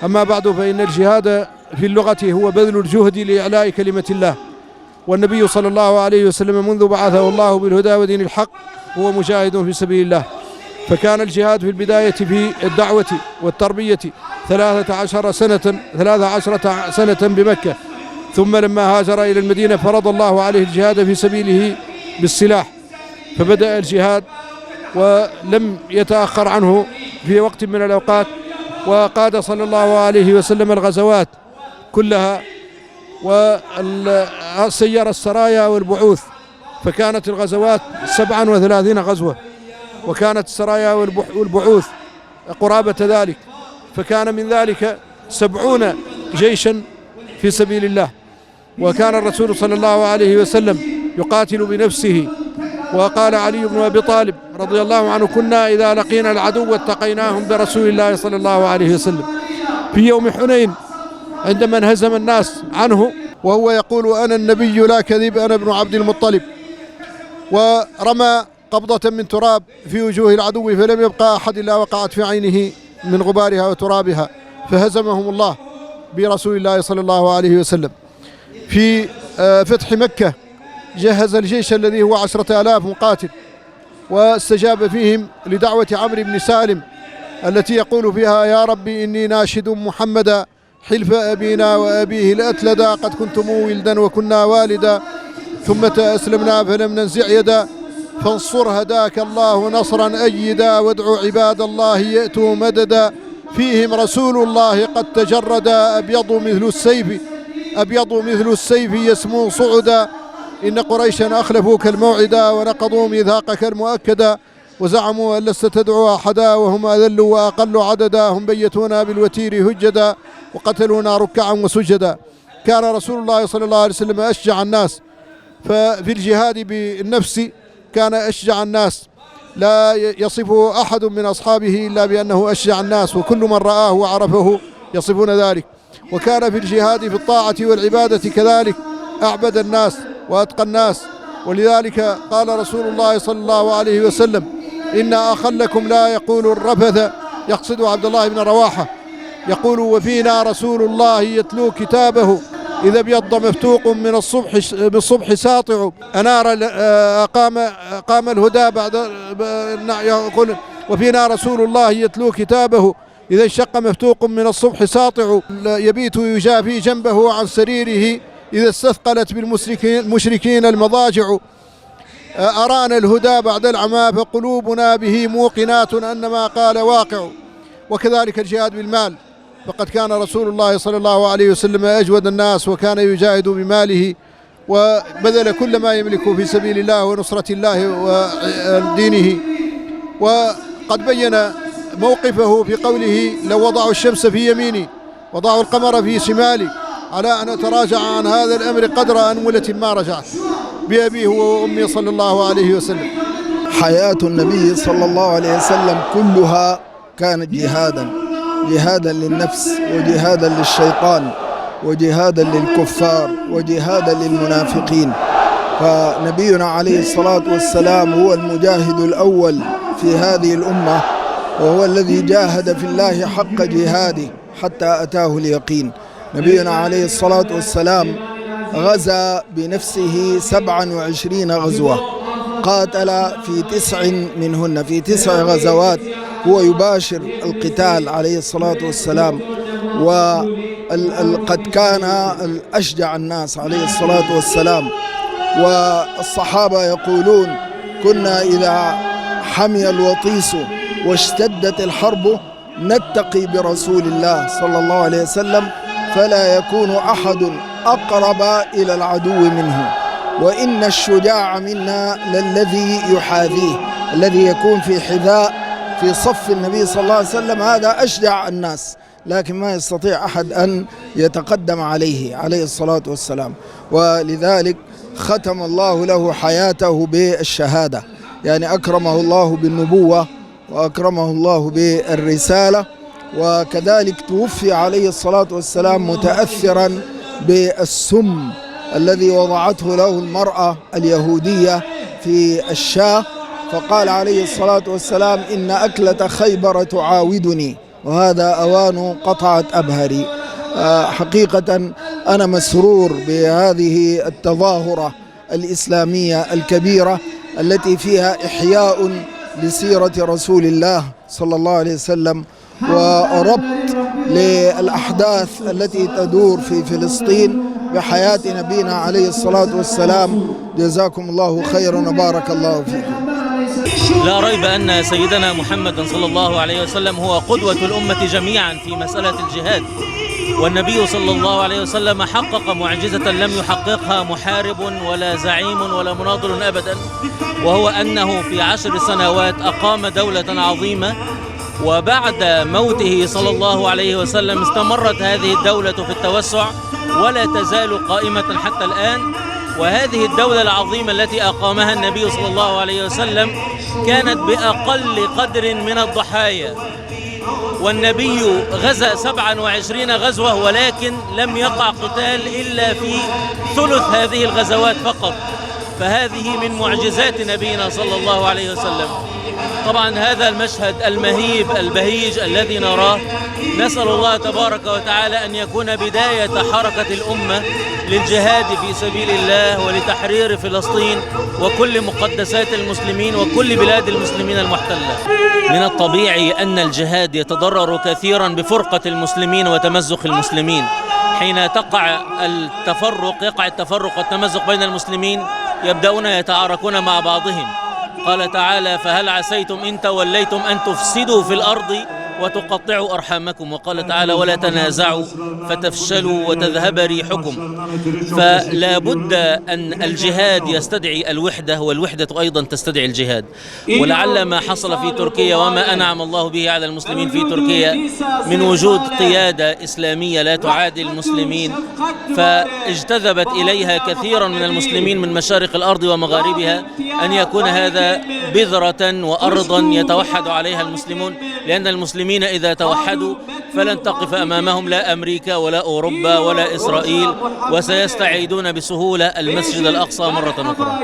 أما بعد، فإن الجهاد في اللغة هو بذل الجهد لإعلاء كلمة الله، والنبي صلى الله عليه وسلم منذ بعثه الله بالهدى ودين الحق هو مجاهد في سبيل الله. فكان الجهاد في البداية في الدعوة والتربية 13 سنة بمكة، ثم لما هاجر إلى المدينة فرض الله عليه الجهاد في سبيله بالسلاح، فبدأ الجهاد ولم يتأخر عنه في وقت من الأوقات، وقاد صلى الله عليه وسلم الغزوات كلها وسير السرايا والبعوث، فكانت الغزوات 37 غزوة، وكانت السرايا والبعوث قرابة ذلك، فكان من ذلك 70 جيشا في سبيل الله. وكان الرسول صلى الله عليه وسلم يقاتل بنفسه، وقال علي بن أبي طالب رضي الله عنه: كنا إذا لقينا العدو اتقيناهم برسول الله صلى الله عليه وسلم. في يوم حنين عندما انهزم الناس عنه وهو يقول: أنا النبي لا كذب، أنا ابن عبد المطلب، ورمى قبضة من تراب في وجوه العدو فلم يبقى أحد إلا وقعت في عينه من غبارها وترابها، فهزمهم الله برسول الله صلى الله عليه وسلم. في فتح مكة جهز الجيش الذي هو 10,000 مقاتل، واستجاب فيهم لدعوة عمرو بن سالم التي يقول فيها: يا ربي إني ناشد محمدا حلف أبينا وأبيه لأتلدا، قد كنتم ولدا وكنا والدا، ثم أسلمنا فلم ننزع يدا، فانصر هداك الله نصرا أيدا، وادعو عباد الله يأتوا مددا، فيهم رسول الله قد تجردا، أبيض مثل السيف يسمو صعدا، إن قريشا أخلفوك الموعدا، ونقضوا ميثاقك المؤكدا، وزعموا أن لست تدعو أحدا، وهم أذل وأقل عددا، هم بيتونا بالوتير هجدا، وقتلونا ركعا وسجدا. كان رسول الله صلى الله عليه وسلم أشجع الناس، ففي الجهاد بالنفس كان أشجع الناس، لا يصفه أحد من أصحابه إلا بأنه أشجع الناس، وكل من رآه وعرفه يصفون ذلك. وكان في الجهاد في الطاعة والعبادة كذلك أعبد الناس وأتقى الناس، ولذلك قال رسول الله صلى الله عليه وسلم: إن أخلكم لا يقول الرفث، يقصد عبد الله بن رواحة، يقول: وفينا رسول الله يتلو كتابه إذا ابيض مفتوق من بالصبح ساطع، أنار قام الهدى بعد، يقول: وفينا رسول الله يتلو كتابه إذا انشق مفتوق من الصبح ساطع، يبيت يجافي جنبه عن سريره إذا استثقلت بالمشركين المضاجع، أرانا الهدى بعد العمى فقلوبنا به موقنات أن ما قال واقع. وكذلك الجهاد بالمال، فقد كان رسول الله صلى الله عليه وسلم أجود الناس، وكان يجاهد بماله وبذل كل ما يملك في سبيل الله ونصرة الله ودينه. وقد بين موقفه في قوله: لو وضعوا الشمس في يميني وضعوا القمر في شمالي على أن أتراجع عن هذا الأمر قدر أنملة ما رجعت، بأبي هو وأمي صلى الله عليه وسلم. حياة النبي صلى الله عليه وسلم كلها كانت جهادا للنفس، وجهادا للشيطان، وجهادا للكفار، وجهادا للمنافقين. فنبينا عليه الصلاة والسلام هو المجاهد الأول في هذه الأمة، وهو الذي جاهد في الله حق جهاده حتى أتاه اليقين. نبينا عليه الصلاة والسلام غزا بنفسه 27 غزوة، قاتل في 9 منهن، في 9 غزوات هو يباشر القتال عليه الصلاة والسلام، وقد كان أشجع الناس عليه الصلاة والسلام. والصحابة يقولون: كنا إذا حمي الوطيس واشتدت الحرب نتقي برسول الله صلى الله عليه وسلم، فلا يكون أحد أقرب إلى العدو منه، وإن الشجاع منا للذي يحاذيه، الذي يكون في حذاء في صف النبي صلى الله عليه وسلم، هذا أشجع الناس، لكن ما يستطيع أحد أن يتقدم عليه الصلاة والسلام. ولذلك ختم الله له حياته بالشهادة، يعني أكرمه الله بالنبوة وأكرمه الله بالرسالة. وكذلك توفي عليه الصلاة والسلام متأثرا بالسم الذي وضعته له المرأة اليهودية في الشاة، فقال عليه الصلاة والسلام: إن أكلة خيبر تعاودني، وهذا أوان قطعة أبهري. حقيقة أنا مسرور بهذه التظاهرة الإسلامية الكبيرة التي فيها إحياء لسيرة رسول الله صلى الله عليه وسلم وربط للأحداث التي تدور في فلسطين بحياة نبينا عليه الصلاة والسلام. جزاكم الله خيرا وبارك الله فيكم. لا ريب أن سيدنا محمد صلى الله عليه وسلم هو قدوة الأمة جميعا في مسألة الجهاد، والنبي صلى الله عليه وسلم حقق معجزة لم يحققها محارب ولا زعيم ولا مناضل أبدا، وهو أنه في 10 سنوات أقام دولة عظيمة، وبعد موته صلى الله عليه وسلم استمرت هذه الدولة في التوسع ولا تزال قائمة حتى الآن. وهذه الدولة العظيمة التي أقامها النبي صلى الله عليه وسلم كانت بأقل قدر من الضحايا، والنبي غزا 27 غزوة ولكن لم يقع قتال إلا في ثلث هذه الغزوات فقط، فهذه من معجزات نبينا صلى الله عليه وسلم. طبعا هذا المشهد المهيب البهيج الذي نراه نسأل الله تبارك وتعالى أن يكون بداية حركة الأمة للجهاد في سبيل الله ولتحرير فلسطين وكل مقدسات المسلمين وكل بلاد المسلمين المحتلة. من الطبيعي أن الجهاد يتضرر كثيرا بفرقة المسلمين وتمزق المسلمين. حين يقع التفرق والتمزق بين المسلمين يبدأون يتعاركون مع بعضهم. قال تعالى: فهل عسيتم إن توليتم أن تفسدوا في الأرض وتقطعوا أرحامكم. وقال تعالى: ولا تنازعوا فتفشلوا وتذهب ريحكم. فلا بد أن الجهاد يستدعي الوحدة، والوحدة أيضا تستدعي الجهاد. ولعل ما حصل في تركيا وما أنعم الله به على المسلمين في تركيا من وجود قيادة إسلامية لا تعادي المسلمين، فاجتذبت إليها كثيرا من المسلمين من مشارق الأرض ومغاربها، أن يكون هذا بذرة وأرضا يتوحد عليها المسلمون، لأن المسلمين إذا توحدوا فلن تقف أمامهم لا أمريكا ولا أوروبا ولا إسرائيل، وسيستعيدون بسهولة المسجد الأقصى مرة أخرى.